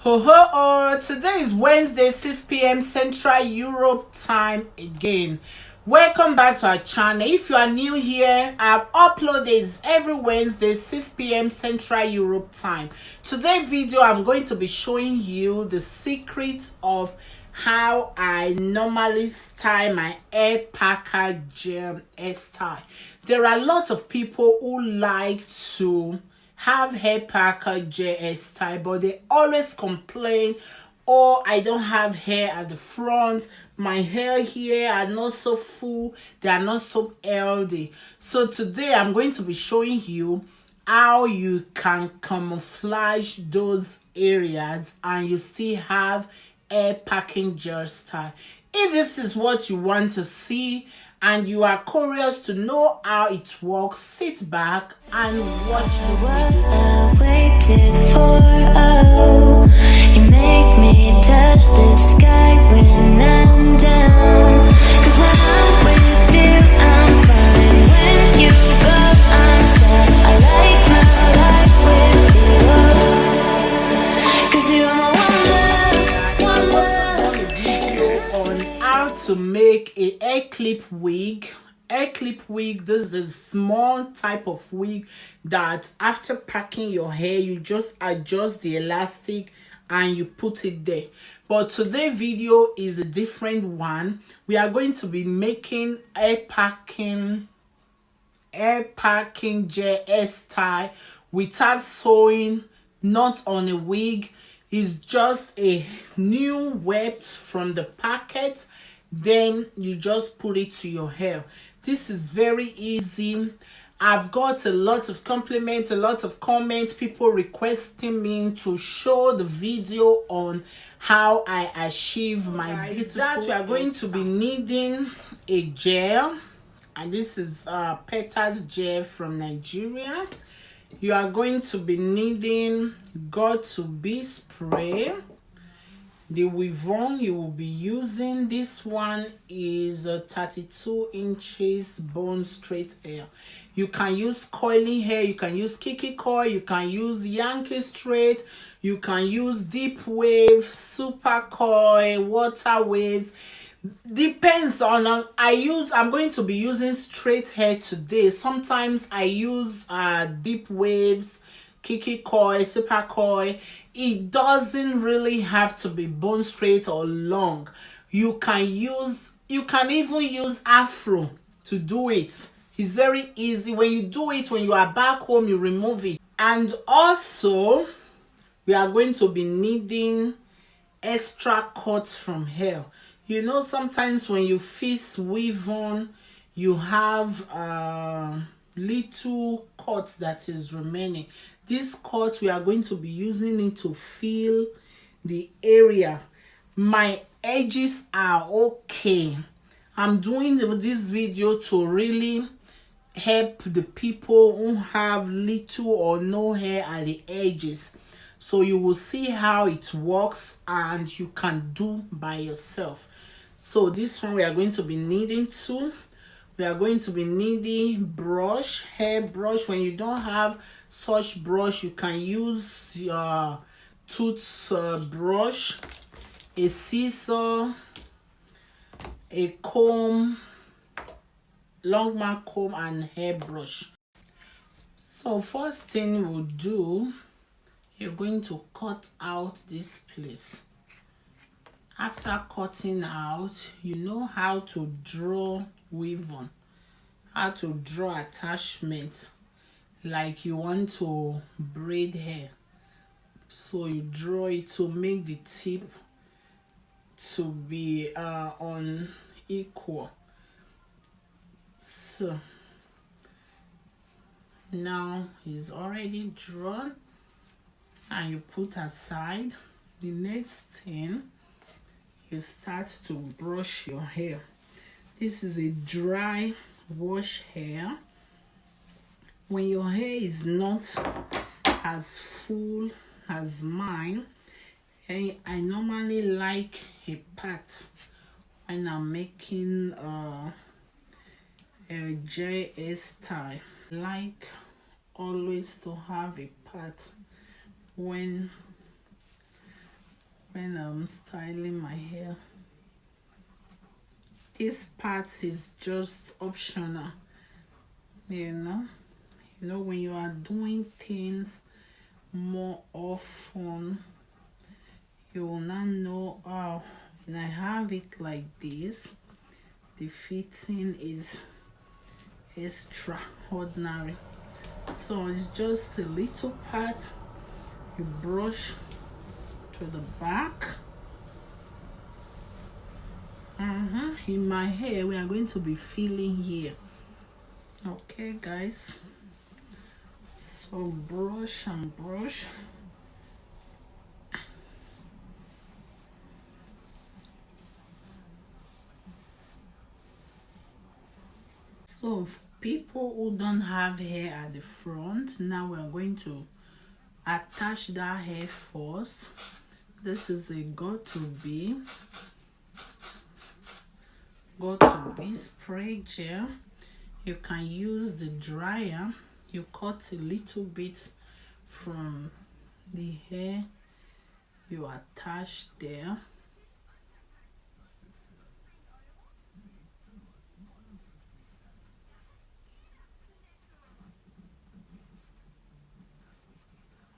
Ho ho oh, today is Wednesday 6 p.m. Central Europe time again. Welcome back to our channel. If you are new here, I've uploaded every Wednesday 6 p.m. Central Europe time. Today's video I'm going to be showing you the secret of how I normally style my hair packer gel hairstyle. There are a lot of people who like to have hair packer gel hairstyle, but they always complain, oh, I don't have hair at the front, my hair here are not so full, they are not so healthy. So today I'm going to be showing you how you can camouflage those areas and you still have hair packing gel style. If this is what you want to see and you are curious to know how it works, sit back and watch the video. I waited for, oh, you make me touch the sky when I'm down. 'Cause when I'm with you, I'm fine. When you go, I'm sad. I like my life with you. 'Cause you're my one love. How to make a hair clip wig. This is a small type of wig that after packing your hair you just adjust the elastic and you put it there. But today's video is a different one. We are going to be making hair packing gel hairstyle without sewing, not on a wig. It's just a new weft from the packet, then you just put it to your hair. This is very easy. I've got a lot of compliments, a lot of comments, people requesting me to show the video on how I achieve my beautiful. That we are going to be needing a gel, and this is Petals gel from Nigeria. You are going to be needing got to be spray. The weave-on you will be using, this one is a 32 inches bone straight hair. You can use coiling hair, you can use kiki coil, you can use Yankee straight, you can use deep wave, super coil, water waves. Depends on I'm going to be using straight hair today. Sometimes I use deep waves, kiki coil, super coil. It doesn't really have to be bone straight or long. You can even use afro to do it. It's very easy. When you do it, when you are back home, you remove it. And also we are going to be needing extra cuts from hair. You know, sometimes when you fix weave on, you have little cuts that is remaining. This cut, we are going to be using it to fill the area. My edges are okay. I'm doing this video to really help the people who have little or no hair at the edges. So you will see how it works and you can do by yourself. So this one we are going to be needing too. We are going to be needing brush, hair brush. When you don't have such brush, you can use your tooth brush, a scissor, a comb, long mark comb, and hair brush. So first thing we'll do, you're going to cut out this place. After cutting out, you know how to draw weave on, how to draw attachment like you want to braid hair. So you draw it to make the tip to be on equal. So now it's already drawn and you put aside. The next thing, you start to brush your hair. This is a dry wash hair. When your hair is not as full as mine, I normally like a part when I'm making a gel hairstyle. Like always to have a part when when I'm styling my hair. This part is just optional, you know. When you are doing things more often, you will not know. Oh, when I have it like this, the fitting is extraordinary. So it's just a little part. You brush to the back. In my hair, we are going to be filling here. Okay, guys. So brush and brush. So people who don't have hair at the front, now we are going to attach that hair first. This is a got-to-be spray gel. You can use the dryer. You cut a little bit from the hair, you attach there.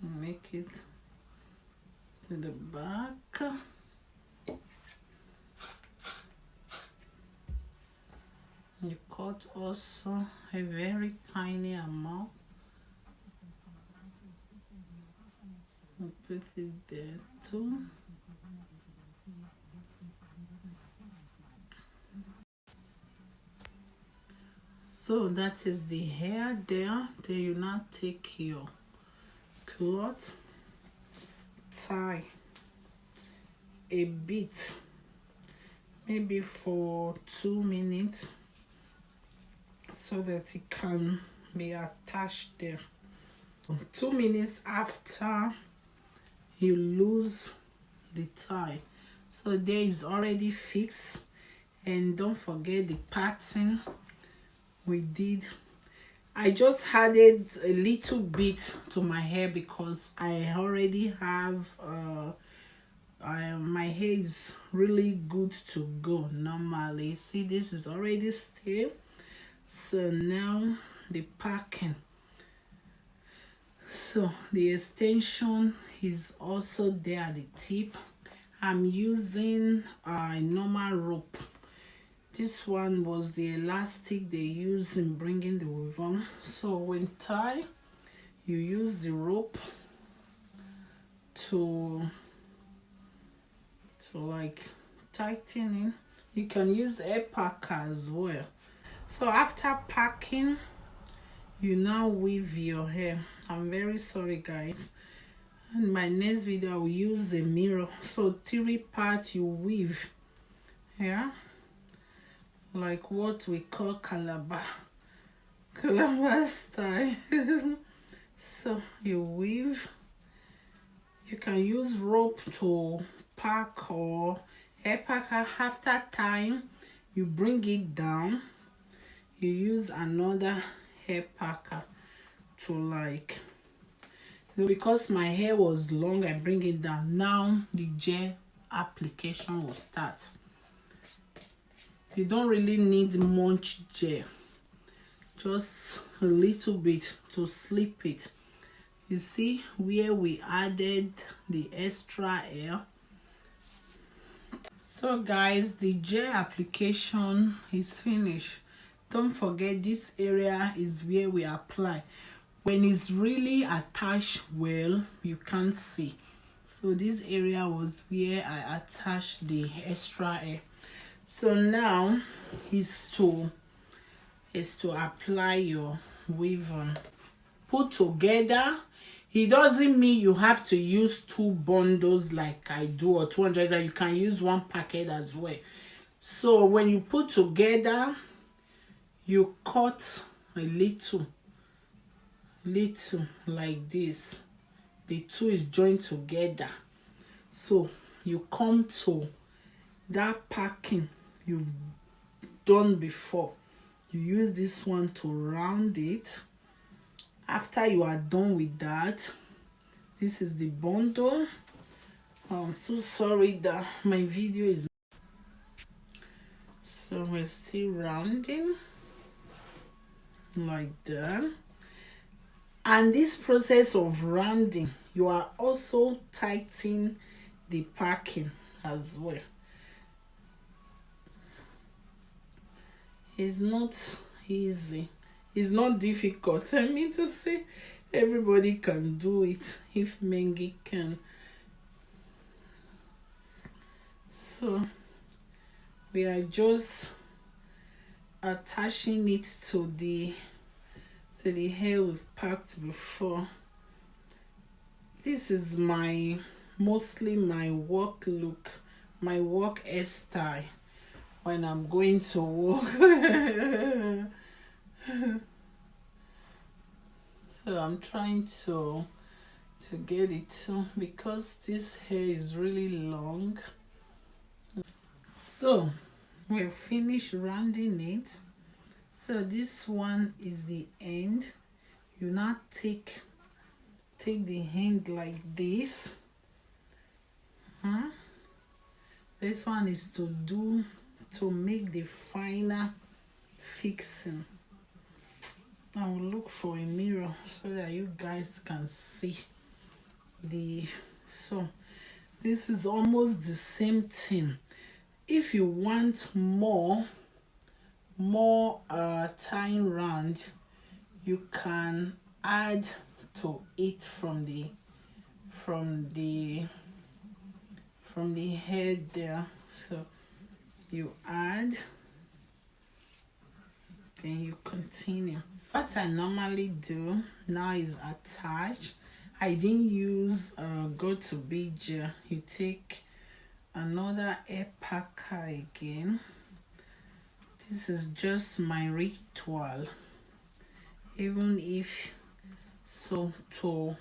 Make it to the back. You cut also a very tiny amount. Put it there too. So that is the hair there. Then you now take your cloth, tie a bit, maybe for 2 minutes, so that it can be attached there. 2 minutes after you lose the tie, so there is already fixed. And don't forget the pattern we did. I just added a little bit to my hair because I already have my hair is really good to go normally. See, this is already still. So now the packing. So the extension is also there at the tip. I'm using a normal rope. This one was the elastic they use in bringing the weave on. So when tie, you use the rope to like tighten in. You can use air packer as well. So after packing, you now weave your hair. I'm very sorry, guys. In my next video I will use a mirror. So 3 parts you weave, yeah, like what we call calabar style. So you weave. You can use rope to pack or hair packer. After time, you bring it down. You use another hair packer to like, because my hair was long, I bring it down. Now the gel application will start. You don't really need much gel, just a little bit to slip it. You see where we added the extra hair. So guys, the gel application is finished. Don't forget, this area is where we apply. When it's really attached well, you can't see. So this area was where I attached the extra hair. So now is to apply your weave on. Put together. It doesn't mean you have to use 2 bundles like I do, or 200 grams. You can use 1 packet as well. So when you put together, you cut a little like this. The 2 is joined together. So you come to that packing you've done before. You use this one to round it. After you are done with that, this is the bundle I'm so sorry that my video is. So we're still rounding like that. And this process of rounding, you are also tightening the packing as well. It's not easy. It's not difficult. I mean to say, everybody can do it if Mengi can. So we are just attaching it to the hair we've packed before. This is mostly my work look, my work hairstyle when I'm going to work. So I'm trying to get it too, because this hair is really long. So we've finished rounding it. So this one is the end. You now take the end like this. This one is to make the final fixing. I will look for a mirror so that you guys can see so this is almost the same thing. If you want more tying round, you can add to it from the head there. So you add, then you continue. What I normally do now is attach. I didn't use go to big gel. You take another hair packer again. This is just my ritual, even if so, to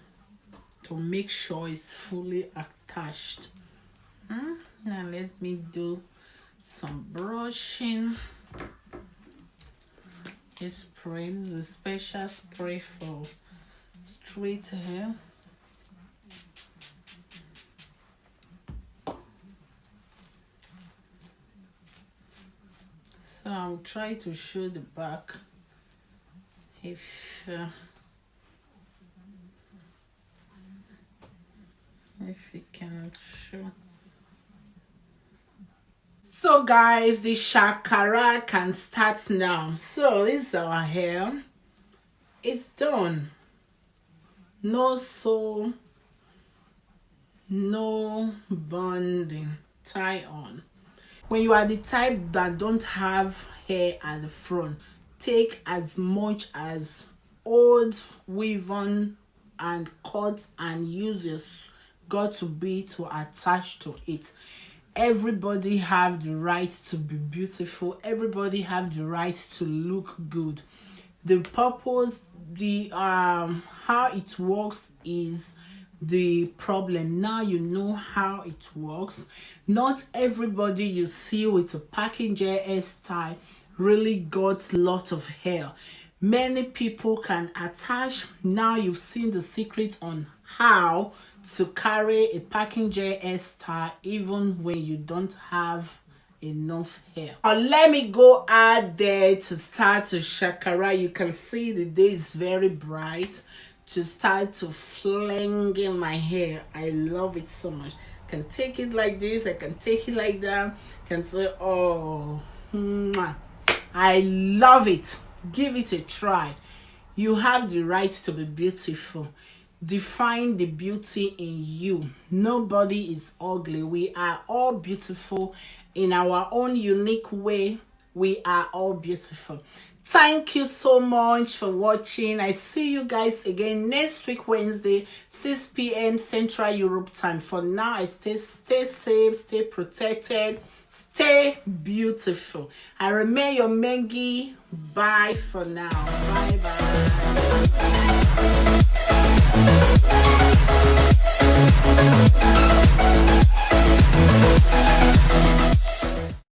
make sure it's fully attached. Now let me do some brushing. This spray is a special spray for straight hair. So I'll try to show the back if you can show. So guys, the shakara can start now. So this is our hair. It's done. No sew, no bonding, tie on. When you are the type that don't have hair at the front, take as much as old weave on and cut and use your got to be to attach to it. Everybody have the right to be beautiful. Everybody have the right to look good. The purpose, how it works is the problem. Now you know how it works. Not everybody you see with a PackingGelHair hairstyle really got a lot of hair. Many people can attach. Now you've seen the secret on how to carry a PackingGelHair hairstyle even when you don't have enough hair. Let me go out there to start to shakara. You can see the day is very bright. To start to fling in my hair. I love it so much. I can take it like this, I can take it like that. I can say, oh, I love it. Give it a try. You have the right to be beautiful. Define the beauty in you. Nobody is ugly. We are all beautiful in our own unique way. We are all beautiful. Thank you so much for watching. I see you guys again next week, Wednesday, 6 p.m. Central Europe time. For now, I stay safe, stay protected, stay beautiful. I remain your Mengi. Bye for now. Bye bye.